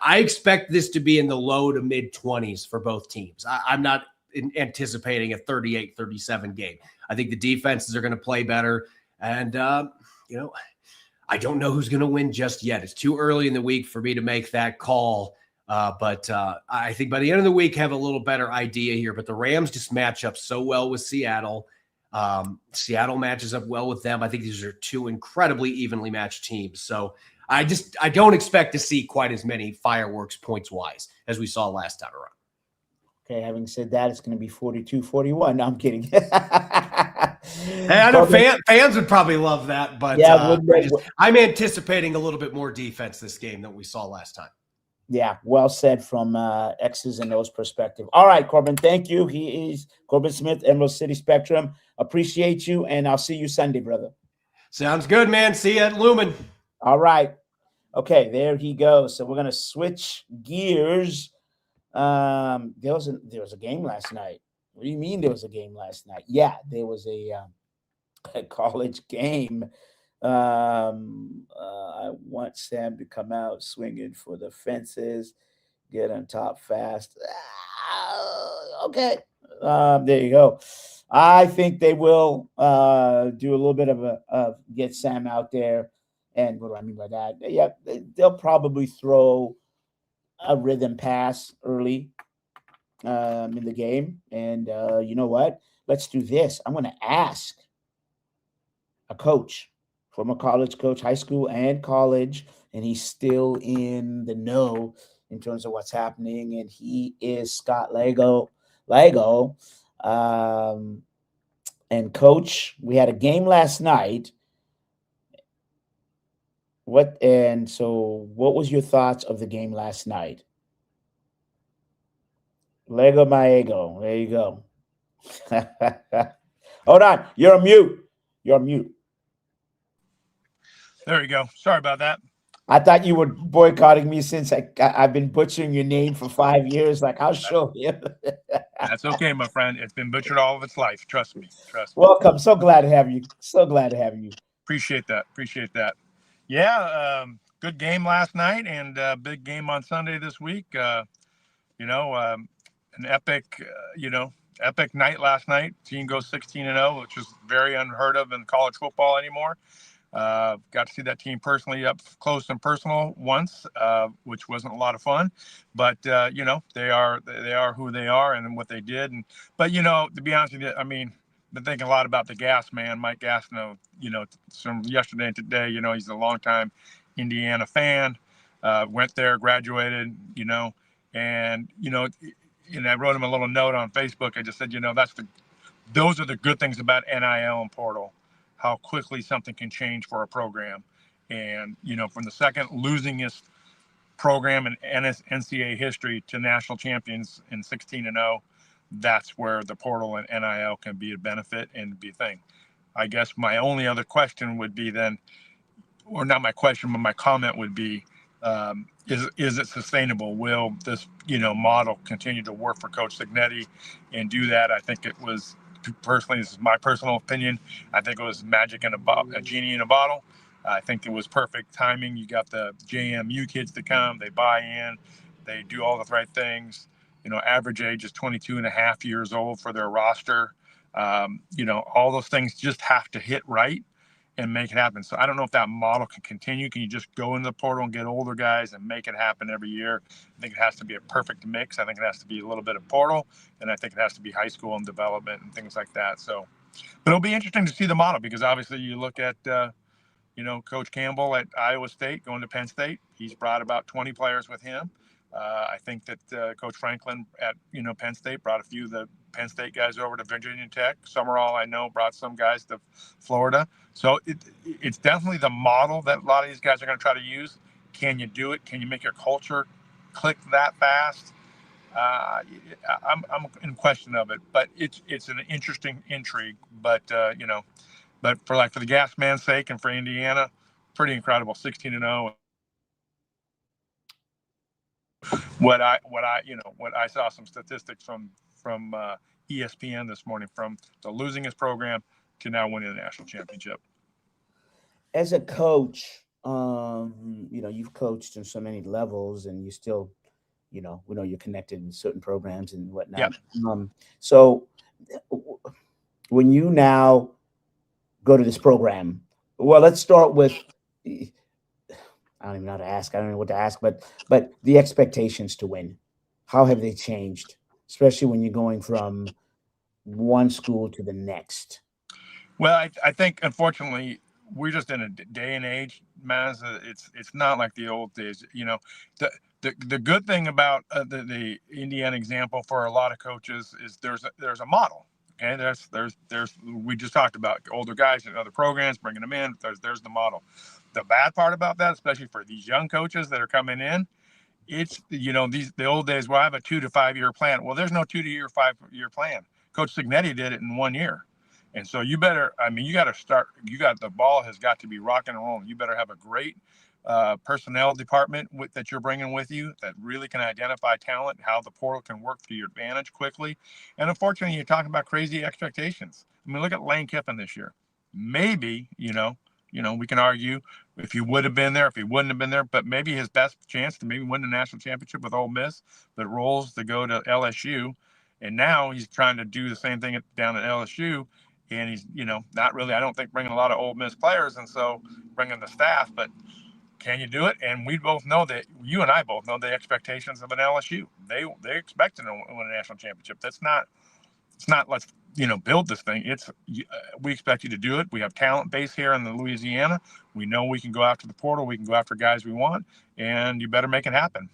I expect this to be in the low to mid 20s for both teams. I'm not anticipating a 38-37 game. I think the defenses are going to play better. And, I don't know who's going to win just yet. It's too early in the week for me to make that call. But I think by the end of the week, have a little better idea here. But the Rams just match up so well with Seattle. Seattle matches up well with them. I think these are two incredibly evenly matched teams. So I don't expect to see quite as many fireworks points-wise as we saw last time around. Okay, having said that, it's going to be 42-41. No, I'm kidding. Hey, I know fans would probably love that, but yeah, I'm anticipating a little bit more defense this game than we saw last time. Yeah, well said from X's and O's perspective. All right, Corbin, thank you. He is Corbin Smith, Emerald City Spectrum. Appreciate you, and I'll see you Sunday, brother. Sounds good, man. See you at Lumen. All right. Okay, there he goes. So we're going to switch gears. There was a game last night. What do you mean there was a game last night? Yeah, there was a college game. I want Sam to come out swinging for the fences, get on top fast. Okay, there you go. I think they will do a little bit of get Sam out there. And what do I mean by that? Yeah, they'll probably throw a rhythm pass early in the game. And you know what? Let's do this. I'm going to ask a coach, former college coach, high school and college, and he's still in the know in terms of what's happening. And he is Scott Lago. And coach, we had a game last night. What was your thoughts of the game last night? Lego Maego. There you go. Hold on. You're on mute. There you go. Sorry about that. I thought you were boycotting me since I've been butchering your name for 5 years. Like, I'll show you. That's okay, my friend. It's been butchered all of its life. Trust me. Welcome. So glad to have you. Appreciate that. Yeah, good game last night and big game on Sunday this week. An epic night last night. Team goes 16-0, which is very unheard of in college football anymore. Got to see that team personally up close and personal once, which wasn't a lot of fun. But they are who they are and what they did. But to be honest with you, I mean, been thinking a lot about the Gas man, Mike Gastineau, from yesterday and today. He's a longtime Indiana fan, went there, graduated, and I wrote him a little note on Facebook. I just said, those are the good things about NIL and portal, how quickly something can change for a program. And, from the second losingest program in NCAA history to national champions in 16-0, that's where the portal and NIL can be a benefit and be a thing. I guess my only other question would be then, or not my question, but my comment would be, is it sustainable? Will this, model continue to work for Coach Signetti and do that? I think it was, personally, this is my personal opinion, I think it was magic in a genie in a bottle. I think it was perfect timing. You got the JMU kids to come, they buy in, they do all the right things. Average age is 22 and a half years old for their roster. All those things just have to hit right. make it happen. So I don't know if that model can continue. Can you just go into the portal and get older guys and make it happen every year? I think it has to be a perfect mix. I think it has to be a little bit of portal, and I think it has to be high school and development and things like that. So, but it'll be interesting to see the model, because obviously you look at, Coach Campbell at Iowa State going to Penn State. He's brought about 20 players with him. I think that Coach Franklin at Penn State brought a few of the Penn State guys over to Virginia Tech. Summerall, I know, brought some guys to Florida. So it's definitely the model that a lot of these guys are going to try to use. Can you do it? Can you make your culture click that fast? I'm in question of it, but it's an interesting intrigue. But but for the gas man's sake and for Indiana, pretty incredible, 16-0. What I saw some statistics from ESPN this morning, from the losingest program to now winning the national championship. As a coach, you've coached in so many levels, and you still, we know you're connected in certain programs and whatnot. Yep. So when you now go to this program, well, let's start with, I don't even know how to ask. I don't know what to ask, but the expectations to win, how have they changed, especially when you're going from one school to the next? Well, I think, unfortunately, we're just in a day and age, Maz. It's not like the old days. The good thing about the Indiana example for a lot of coaches is there's a model. Okay, there's we just talked about older guys in other programs, bringing them in. There's the model. The bad part about that, especially for these young coaches that are coming in, it's the old days where I have a 2 to 5 year plan. Well, there's no 2 to 5 year plan. Coach Signetti did it in 1 year. And so you got to start, the ball has got to be rocking and rolling. You better have a great personnel department that you're bringing with you that really can identify talent, how the portal can work to your advantage quickly. And unfortunately, you're talking about crazy expectations. I mean, look at Lane Kiffin this year. Maybe, we can argue if he would have been there, if he wouldn't have been there, but maybe his best chance to maybe win the national championship with Ole Miss, but rolls to go to LSU. And now he's trying to do the same thing down at LSU. And he's, not really, I don't think, bringing a lot of Ole Miss players, and so bringing the staff, but can you do it? And we both know that, you and I both know the expectations of an LSU. They expect to win a national championship. It's not let's, build this thing. It's we expect you to do it. We have talent base here in the Louisiana. We know we can go after the portal. We can go after guys we want, and you better make it happen,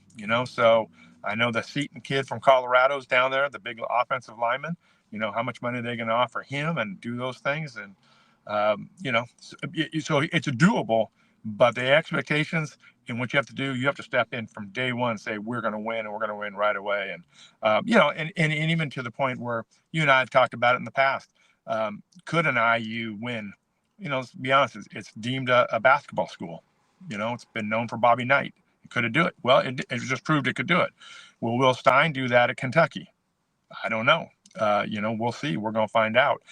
So I know the Seton kid from Colorado's down there, the big offensive lineman. How much money are they going to offer him and do those things? And, so it's doable, but the expectations and what you have to do, you have to step in from day one and say, we're going to win, and we're going to win right away. And, and even to the point where you and I have talked about it in the past, could an IU win? Let's be honest, it's deemed a basketball school. It's been known for Bobby Knight. Could it do it? Well, it just proved it could do it. Will Will Stein do that at Kentucky? I don't know. We'll see. We're going to find out.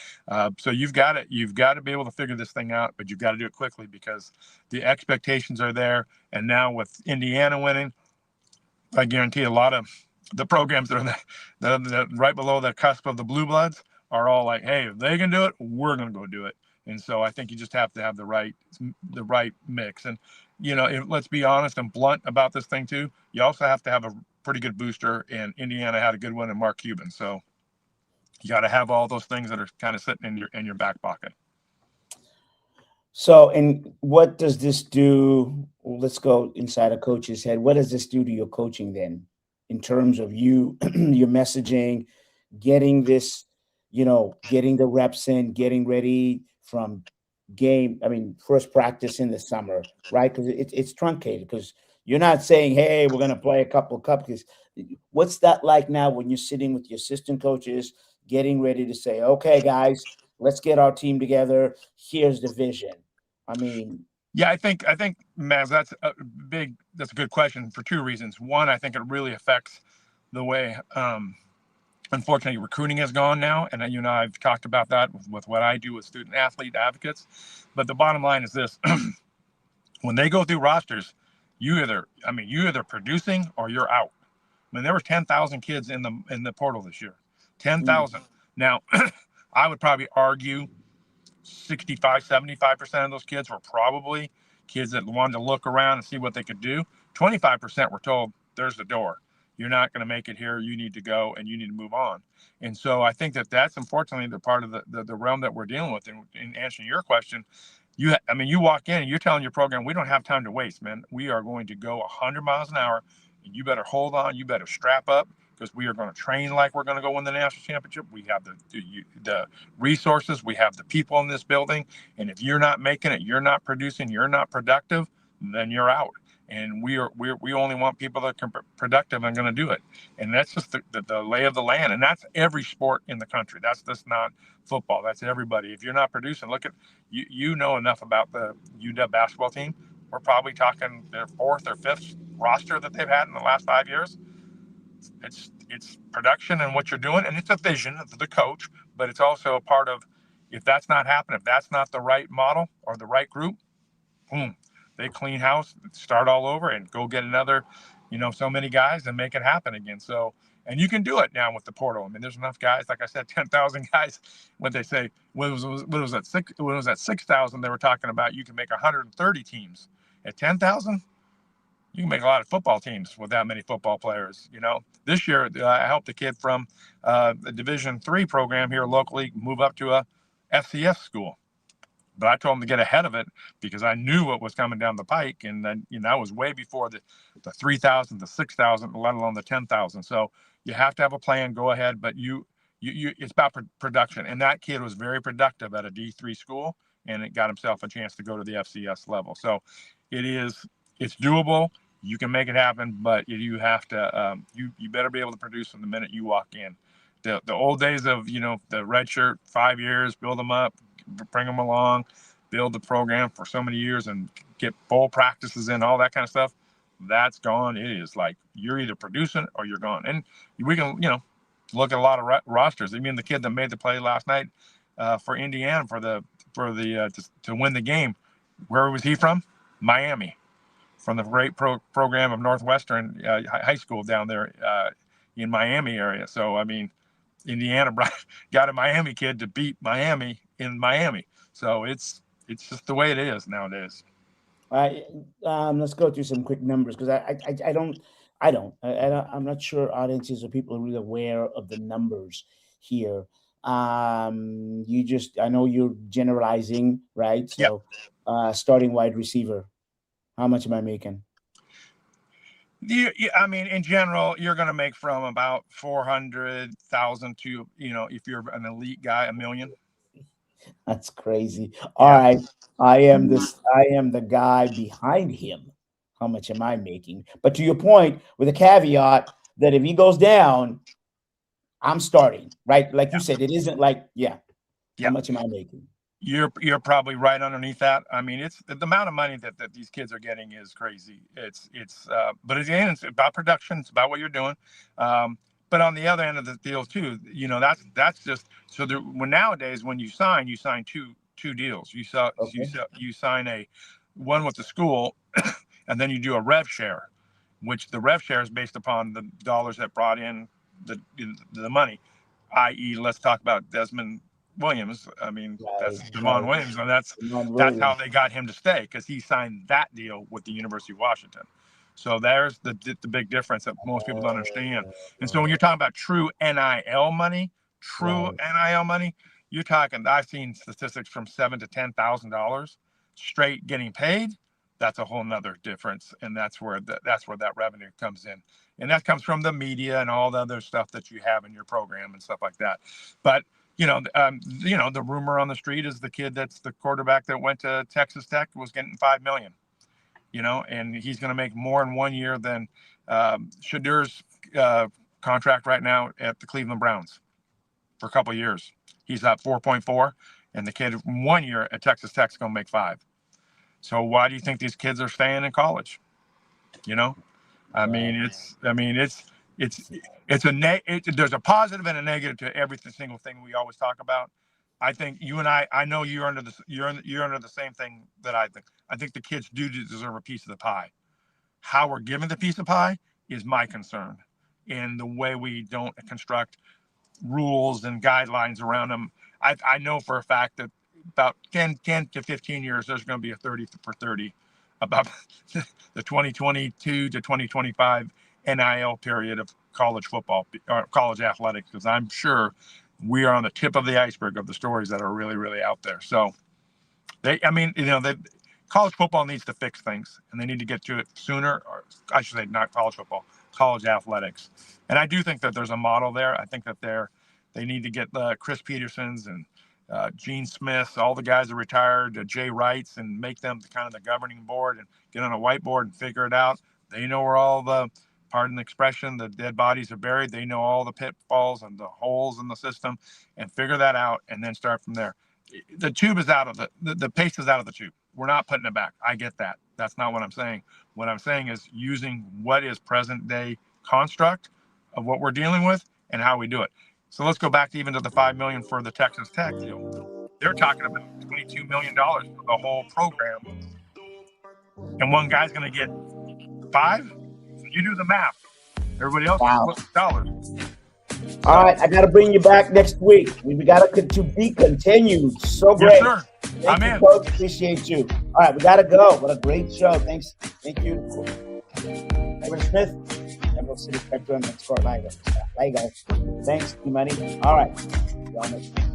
So you've got to be able to figure this thing out, but you've got to do it quickly because the expectations are there. And now with Indiana winning, I guarantee a lot of the programs that are right below the cusp of the blue bloods are all like, hey, if they can do it, we're going to go do it. And so I think you just have to have the right mix. And, let's be honest and blunt about this thing too. You also have to have a pretty good booster, and Indiana had a good one in Mark Cuban. So you got to have all those things that are kind of sitting in your back pocket. So, and what does this do? Let's go inside a coach's head. What does this do to your coaching then, in terms of your messaging, getting this, getting the reps in, getting ready from first practice in the summer, right? Because it's truncated, because you're not saying, hey, we're going to play a couple of cupcakes. What's that like now when you're sitting with your assistant coaches, getting ready to say, okay, guys, let's get our team together. Here's the vision. Yeah, I think, Maz, that's a good question for two reasons. One, I think it really affects the way, unfortunately, recruiting has gone now. And I've talked about that with what I do with student athlete advocates. But the bottom line is this: when they go through rosters, you're either producing or you're out. There were 10,000 kids in the portal this year. 10,000. Now, I would probably argue 65-75% of those kids were probably kids that wanted to look around and see what they could do. 25% were told, there's the door. You're not going to make it here. You need to go and you need to move on. And so I think that that's unfortunately the part of the realm that we're dealing with. In answering your question, you walk in and you're telling your program, we don't have time to waste, man. We are going to go 100 miles an hour, and you better hold on. You better strap up, because we are going to train like we're going to go win the national championship. We have the resources. We have the people in this building. And if you're not making it, you're not producing, you're not productive, then you're out. And we only want people that are productive and going to do it. And that's just the lay of the land. And that's every sport in the country. That's just not football. That's everybody. If you're not producing, look at, you know enough about the UW basketball team. We're probably talking their fourth or fifth roster that they've had in the last 5 years. It's production and what you're doing, and it's a vision of the coach, but it's also a part of, if that's not happening, if that's not the right model or the right group, boom, they clean house, start all over, and go get another, so many guys and make it happen again. So, and you can do it now with the portal. I mean, there's enough guys. Like I said, 10,000 guys. When they say when it was at 6,000, they were talking about you can make 130 teams. At 10,000. You can make a lot of football teams with that many football players. This year I helped a kid from the Division III program here locally move up to a FCS school, but I told him to get ahead of it because I knew what was coming down the pike, and then that was way before the 3,000, the 6,000, let alone the 10,000. So you have to have a plan. Go ahead, but you it's about production, and that kid was very productive at a D3 school, and it got himself a chance to go to the FCS level. So it's doable. You can make it happen, but you have to. You better be able to produce from the minute you walk in. The old days of the red shirt, 5 years, build them up, bring them along, build the program for so many years, and get bowl practices in, all that kind of stuff. That's gone. It is like you're either producing or you're gone. And we can look at a lot of rosters. I mean, the kid that made the play last night for Indiana to win the game. Where was he from? Miami. From the great program of Northwestern High School down there in Miami area. So, I mean, Indiana got a Miami kid to beat Miami in Miami. So it's just the way it is nowadays. Let's go through some quick numbers, because I'm not sure audiences or people are really aware of the numbers here. I know you're generalizing, right? So, starting wide receiver. How much am I making? I mean, in general, you're going to make from about 400,000 to, if you're an elite guy, $1 million. That's crazy. All right. I am the guy behind him. How much am I making? But to your point, with a caveat that if he goes down, I'm starting, right? Like you said, it isn't like, how much am I making? You're probably right underneath that. I mean, it's the amount of money that these kids are getting is crazy. But again, it's about production. It's about what you're doing. But on the other end of the deal too, that's just so. Nowadays, when you sign two deals. You sign a one with the school, and then you do a rev share, which the rev share is based upon the dollars that brought in the money. I.e., let's talk about Desmond Williams. I mean, that's Devon Williams, and that's how they got him to stay, because he signed that deal with the University of Washington. So there's the big difference that most people don't understand. And so when you're talking about true NIL money, you're talking. I've seen statistics from $7,000 to $10,000 straight getting paid. That's a whole nother difference, and that's where that revenue comes in, and that comes from the media and all the other stuff that you have in your program and stuff like that. But the rumor on the street is the kid that's the quarterback that went to Texas Tech was getting $5 million, and he's going to make more in 1 year than Shadur's contract right now at the Cleveland Browns for a couple of years. He's at 4.4, and the kid 1 year at Texas Tech is going to make 5. So why do you think these kids are staying in college? There's a positive and a negative to every single thing we always talk about. I think you and I know you're under the same thing that I think. I think the kids do deserve a piece of the pie. How we're given the piece of pie is my concern, in the way we don't construct rules and guidelines around them. I know for a fact that about 10 to 15 years, there's going to be a 30 for 30 about the 2022 to 2025 NIL period of college football or college athletics, because I'm sure we are on the tip of the iceberg of the stories that are really, really out there. So college football needs to fix things, and they need to get to it sooner, or I should say not college football, college athletics. And I do think that there's a model there. I think that they need to get Chris Petersons and Gene Smith, all the guys that retired, Jay Wrights, and make them kind of the governing board and get on a whiteboard and figure it out. They know where all the, pardon the expression, the dead bodies are buried. They know all the pitfalls and the holes in the system, and figure that out and then start from there. The tube is out of the paste is out of the tube. We're not putting it back. I get that. That's not what I'm saying. What I'm saying is using what is present day construct of what we're dealing with and how we do it. So let's go back to even to the $5 million for the Texas Tech deal. They're talking about $22 million for the whole program, and one guy's going to get $5. So you do the math. Everybody else gets dollars. All right, I got to bring you back next week. We got to be continued. So great. Yes, sir. Thank you, Coach. Appreciate you. All right, we got to go. What a great show. Thanks. Thank you. Edward Smith, Emerald City Spectrum, and Score Ligo. Thanks, you money. All right.